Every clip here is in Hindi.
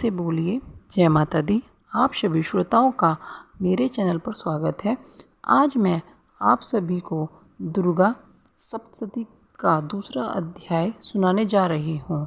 से बोलिए जय माता दी। आप सभी श्रोताओं का मेरे चैनल पर स्वागत है। आज मैं आप सभी को दुर्गा सप्तशती का दूसरा अध्याय सुनाने जा रही हूँ।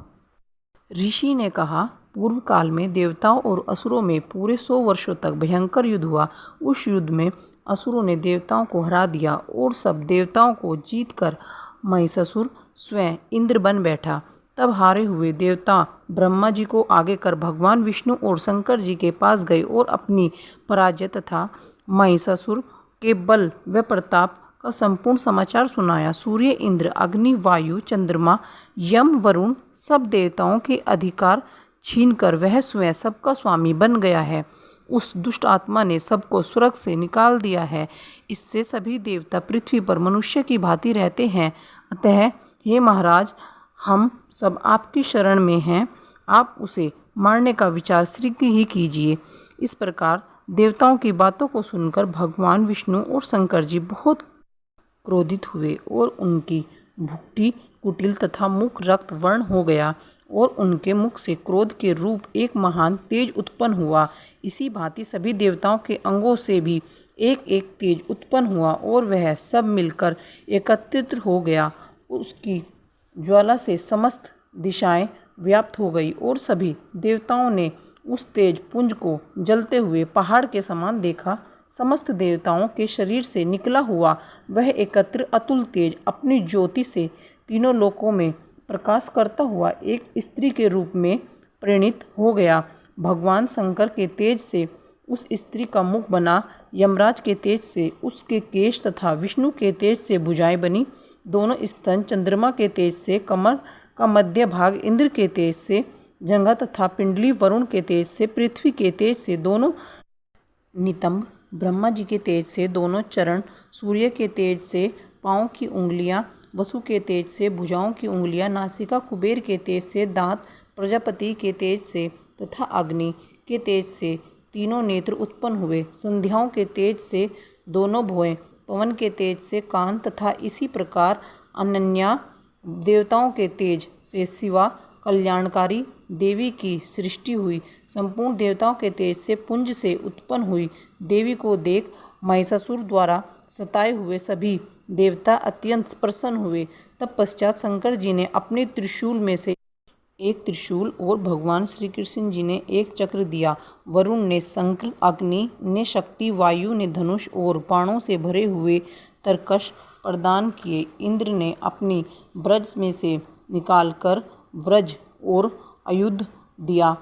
ऋषि ने कहा, पूर्व काल में देवताओं और असुरों में पूरे 100 वर्षों तक भयंकर युद्ध हुआ। उस युद्ध में असुरों ने देवताओं को हरा दिया और सब देवताओं को जीतकर महिषासुर स्वयं इंद्र बन बैठा। तब हारे हुए देवता ब्रह्मा जी को आगे कर भगवान विष्णु और शंकर जी के पास गए और अपनी पराजय तथा महिषासुर के बल व प्रताप का संपूर्ण समाचार सुनाया। सूर्य, इंद्र, अग्नि, वायु, चंद्रमा, यम, वरुण सब देवताओं के अधिकार छीनकर वह स्वयं सबका स्वामी बन गया है। उस दुष्ट आत्मा ने सबको स्वर्ग से निकाल दिया है। इससे सभी देवता पृथ्वी पर मनुष्य की भांति रहते हैं। अतः हे महाराज, हम सब आपकी शरण में हैं। आप उसे मारने का विचार शीघ्र ही कीजिए। इस प्रकार देवताओं की बातों को सुनकर भगवान विष्णु और शंकर जी बहुत क्रोधित हुए और उनकी भुक्टी कुटिल तथा मुख रक्त वर्ण हो गया और उनके मुख से क्रोध के रूप एक महान तेज उत्पन्न हुआ। इसी भांति सभी देवताओं के अंगों से भी एक एक तेज उत्पन्न हुआ और वह सब मिलकर एकत्रित हो गया। उसकी ज्वाला से समस्त दिशाएं व्याप्त हो गई और सभी देवताओं ने उस तेज पुंज को जलते हुए पहाड़ के समान देखा। समस्त देवताओं के शरीर से निकला हुआ वह एकत्र अतुल तेज अपनी ज्योति से तीनों लोकों में प्रकाश करता हुआ एक स्त्री के रूप में परिणित हो गया। भगवान शंकर के तेज से उस स्त्री का मुख बना, यमराज के तेज से उसके केश तथा विष्णु के तेज से भुजाएं बनी। दोनों स्तन चंद्रमा के तेज से, कमर का मध्य भाग इंद्र के तेज से, जंघा तथा पिंडली वरुण के तेज से, पृथ्वी के तेज से दोनों नितंब ब्रह्मा जी के तेज से, दोनों चरण सूर्य के तेज से, पाँव की उंगलियां वसु के तेज से, भुजाओं की उंगलियां नासिका कुबेर के तेज से, दांत प्रजापति के तेज से तथा अग्नि के तेज से तीनों नेत्र उत्पन्न हुए। संध्याओं के तेज से दोनों भुएं, पवन के तेज से कान तथा इसी प्रकार अनन्या देवताओं के तेज से शिवा कल्याणकारी देवी की सृष्टि हुई। संपूर्ण देवताओं के तेज से पुंज से उत्पन्न हुई देवी को देख महिषासुर द्वारा सताए हुए सभी देवता अत्यंत प्रसन्न हुए। तब पश्चात शंकर जी ने अपने त्रिशूल में से एक त्रिशूल और भगवान श्री कृष्ण जी ने एक चक्र दिया। वरुण ने शंख, अग्नि ने शक्ति, वायु ने धनुष और बाणों से भरे हुए तरकश प्रदान किए। इंद्र ने अपनी ब्रज में से निकालकर व्रज और आयुध दिया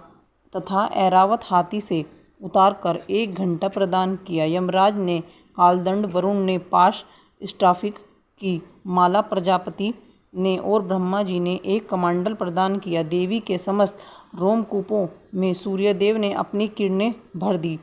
तथा ऐरावत हाथी से उतारकर 1 घंटा प्रदान किया। यमराज ने कालदंड, वरुण ने पाश स्टाफिक की माला, प्रजापति ने और ब्रह्मा जी ने एक कमंडल प्रदान किया। देवी के समस्त रोमकूपों में सूर्यदेव ने अपनी किरणें भर दी।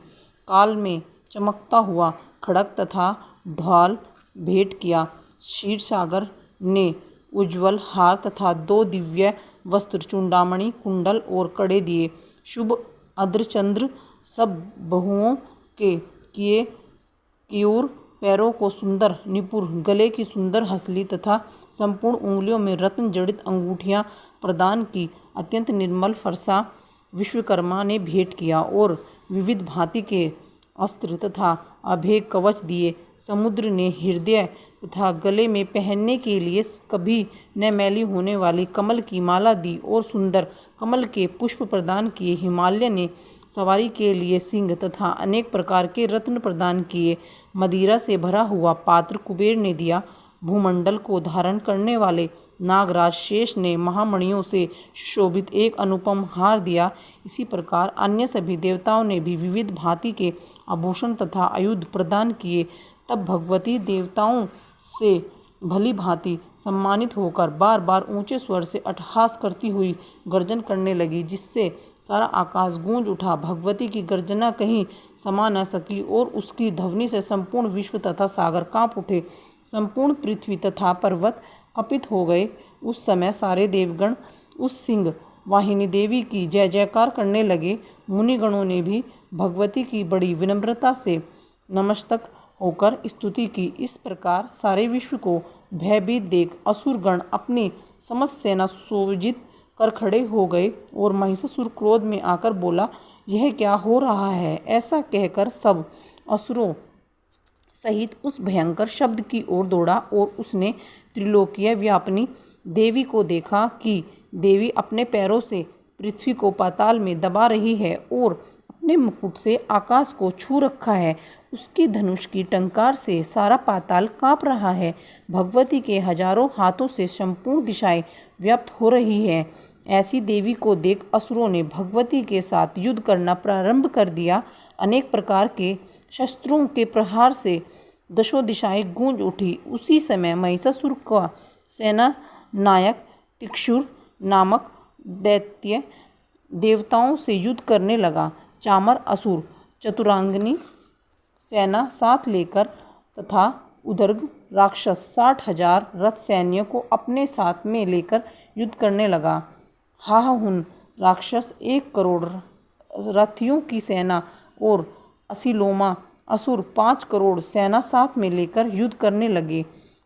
काल में चमकता हुआ खड़ग तथा ढाल भेंट किया। क्षीरसागर ने उज्ज्वल हार तथा 2 दिव्य वस्त्र, चूड़ामणि, कुंडल और कड़े दिए। शुभ अर्धचंद्र सब बहुओं के किए, क्यूर पैरों को सुंदर निपुर, गले की सुंदर हंसली तथा संपूर्ण उंगलियों में रत्न जड़ित अंगूठियां प्रदान की। अत्यंत निर्मल फरसा विश्वकर्मा ने भेंट किया और विविध भांति के अस्त्र तथा अभय कवच दिए। समुद्र ने हृदय तथा गले में पहनने के लिए कभी न मैली होने वाली कमल की माला दी और सुंदर कमल के पुष्प प्रदान किए। हिमालय ने सवारी के लिए सिंह तथा अनेक प्रकार के रत्न प्रदान किए। मदिरा से भरा हुआ पात्र कुबेर ने दिया। भूमंडल को धारण करने वाले नागराज शेष ने महामणियों से सुशोभित एक अनुपम हार दिया। इसी प्रकार अन्य सभी देवताओं ने भी विविध भांति के आभूषण तथा आयुध प्रदान किए। तब भगवती देवताओं से भली भांति सम्मानित होकर बार बार ऊंचे स्वर से अट्टहास करती हुई गर्जन करने लगी, जिससे सारा आकाश गूंज उठा। भगवती की गर्जना कहीं समा न सकी और उसकी ध्वनि से संपूर्ण विश्व तथा सागर कांप उठे। संपूर्ण पृथ्वी तथा पर्वत कंपित हो गए। उस समय सारे देवगण उस सिंह वाहिनी देवी की जय जयकार करने लगे। मुनिगणों ने भी भगवती की बड़ी विनम्रता से नमस्तक होकर स्तुति की। इस प्रकार सारे विश्व को भयभीत देख असुरगण अपनी समस्त सेना सुसज्जित कर खड़े हो गए और महिषासुर क्रोध में आकर बोला, यह क्या हो रहा है। ऐसा कहकर सब असुरों सहित उस भयंकर शब्द की ओर दौड़ा और उसने त्रिलोकीय व्यापिनी देवी को देखा कि देवी अपने पैरों से पृथ्वी को पाताल में दबा रही है और अपने मुकुट से आकाश को छू रखा है। उसकी धनुष की टंकार से सारा पाताल कांप रहा है। भगवती के हजारों हाथों से संपूर्ण दिशाएं व्याप्त हो रही है। ऐसी देवी को देख असुरों ने भगवती के साथ युद्ध करना प्रारंभ कर दिया। अनेक प्रकार के शस्त्रों के प्रहार से दशों दिशाएं गूंज उठी। उसी समय महिषासुर का सेना नायक तिक्षुर नामक दैत्य देवताओं से युद्ध करने लगा। चामर असुर चतुरांगनी सेना साथ लेकर तथा उदर्ग राक्षस 60,000 रथ सैन्य को अपने साथ में लेकर युद्ध करने लगा। हाहुन राक्षस 1 करोड़ रथियों की सेना और असिलोमा असुर 5 करोड़ सेना साथ में लेकर युद्ध करने लगे।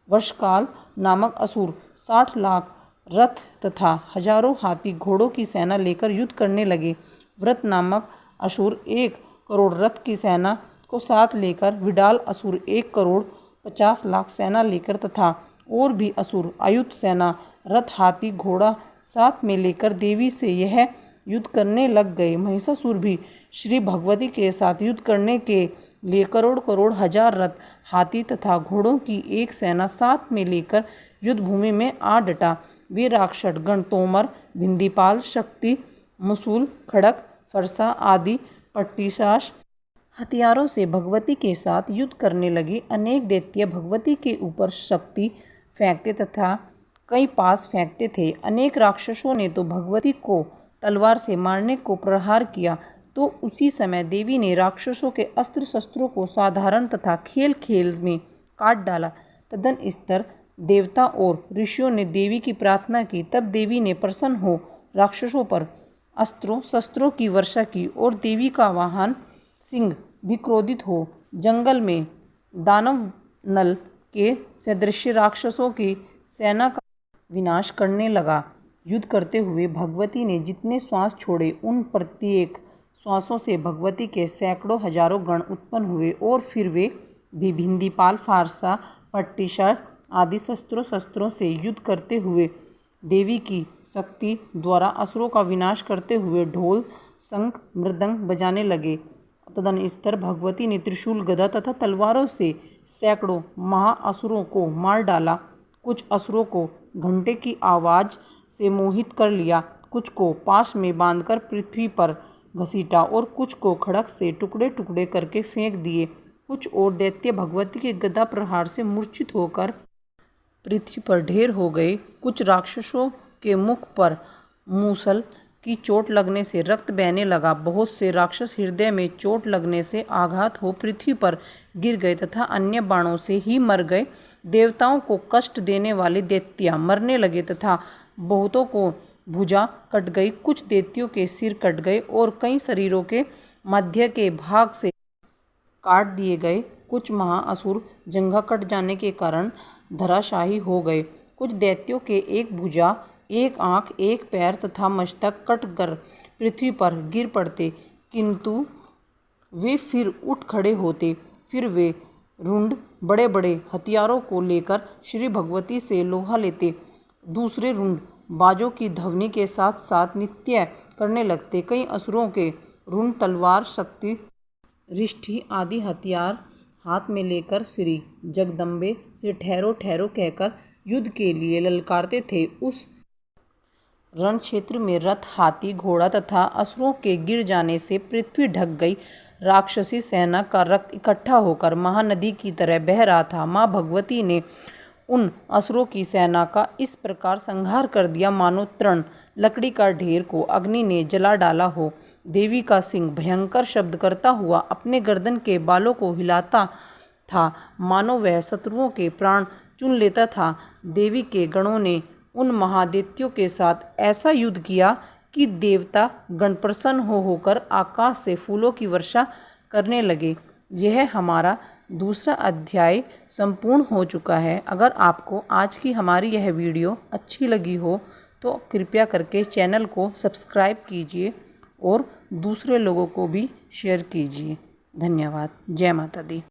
वर्षकाल नामक असुर 60 लाख रथ तथा हजारों हाथी घोड़ों की सेना लेकर युद्ध करने लगे। व्रत नामक असुर 1 करोड़ रथ की सेना को साथ लेकर, विडाल असुर 1 करोड़ 50 लाख सेना लेकर तथा और भी असुर आयुध सेना रथ हाथी घोड़ा साथ में लेकर देवी से यह युद्ध करने लग गए। महिषासुर भी श्री भगवती के साथ युद्ध करने के लिए करोड़ करोड़ हजार रथ हाथी तथा घोड़ों की एक सेना साथ में लेकर युद्ध भूमि में आ डटा। वे राक्षस गण तोमर, भिंदीपाल, शक्ति, मुसूल, खड़क, फरसा आदि पट्टिशास हथियारों से भगवती के साथ युद्ध करने लगे। अनेक दैत्य भगवती के ऊपर शक्ति फेंकते तथा कई पास फेंकते थे। अनेक राक्षसों ने तो भगवती को तलवार से मारने को प्रहार किया। तो उसी समय देवी ने राक्षसों के अस्त्र शस्त्रों को साधारण तथा खेल खेल में काट डाला। तदनंतर देवता और ऋषियों ने देवी की प्रार्थना की। तब देवी ने प्रसन्न हो राक्षसों पर अस्त्रों शस्त्रों की वर्षा की और देवी का वाहन सिंह भी क्रोधित हो जंगल में दानव नल के सदृश राक्षसों की सेना का विनाश करने लगा। युद्ध करते हुए भगवती ने जितने श्वास छोड़े उन प्रत्येक श्वासों से भगवती के सैकड़ों हजारों गण उत्पन्न हुए और फिर वे भी भिंदीपाल, फारसा, पट्टिशास आदि शस्त्रों से युद्ध करते हुए देवी की शक्ति द्वारा असुरों का विनाश करते हुए ढोल, शंख, मृदंग बजाने लगे। तदनंतर भगवती ने त्रिशूल, गदा तथा तलवारों से सैकड़ों महाअसुरों को मार डाला। कुछ असुरों को घंटे की आवाज़ से मोहित कर लिया, कुछ को पास में बांधकर पृथ्वी पर घसीटा और कुछ को खड़क से टुकड़े टुकड़े करके फेंक दिए। कुछ और दैत्य भगवती के गदा प्रहार से मूर्छित होकर पृथ्वी पर ढेर हो गए। कुछ राक्षसों के मुख पर मूसल की चोट लगने से रक्त बहने लगा। बहुत से राक्षस हृदय में चोट लगने से आघात हो पृथ्वी पर गिर गए तथा अन्य बाणों से ही मर गए। देवताओं को कष्ट देने वाले दैत्य मरने लगे तथा बहुतों को भुजा कट गई। कुछ दैत्यों के सिर कट गए और कई शरीरों के मध्य के भाग से काट दिए गए। कुछ महाअसुर जंघा कट जाने के कारण धराशायी हो गए। कुछ दैत्यों के एक भुजा, एक आंख, एक पैर तथा मस्तक कट कर पृथ्वी पर गिर पड़ते, किंतु वे फिर उठ खड़े होते। फिर वे रुंड बड़े बड़े हथियारों को लेकर श्री भगवती से लोहा लेते। दूसरे रुंड बाजों की ध्वनि के साथ साथ नृत्य करने लगते। कई असुरों के रुंड तलवार, शक्ति, रिष्ठी आदि हथियार हाथ में लेकर श्री जगदम्बे से ठहरो ठहरो कहकर युद्ध के लिए ललकारते थे। उस रण क्षेत्र में रथ, हाथी, घोड़ा तथा असुरों के गिर जाने से पृथ्वी ढक गई। राक्षसी सेना का रक्त इकट्ठा होकर महानदी की तरह बह रहा था। माँ भगवती ने उन असुरों की सेना का इस प्रकार संहार कर दिया मानो तृण लकड़ी का ढेर को अग्नि ने जला डाला हो। देवी का सिंह भयंकर शब्द करता हुआ अपने गर्दन के बालों को हिलाता था, मानो वह शत्रुओं के प्राण चुन लेता था। देवी के गणों ने उन महादैत्यों के साथ ऐसा युद्ध किया कि देवता गण प्रसन्न होकर आकाश से फूलों की वर्षा करने लगे। यह हमारा दूसरा अध्याय संपूर्ण हो चुका है। अगर आपको आज की हमारी यह वीडियो अच्छी लगी हो तो कृपया करके चैनल को सब्सक्राइब कीजिए और दूसरे लोगों को भी शेयर कीजिए। धन्यवाद। जय माता दी।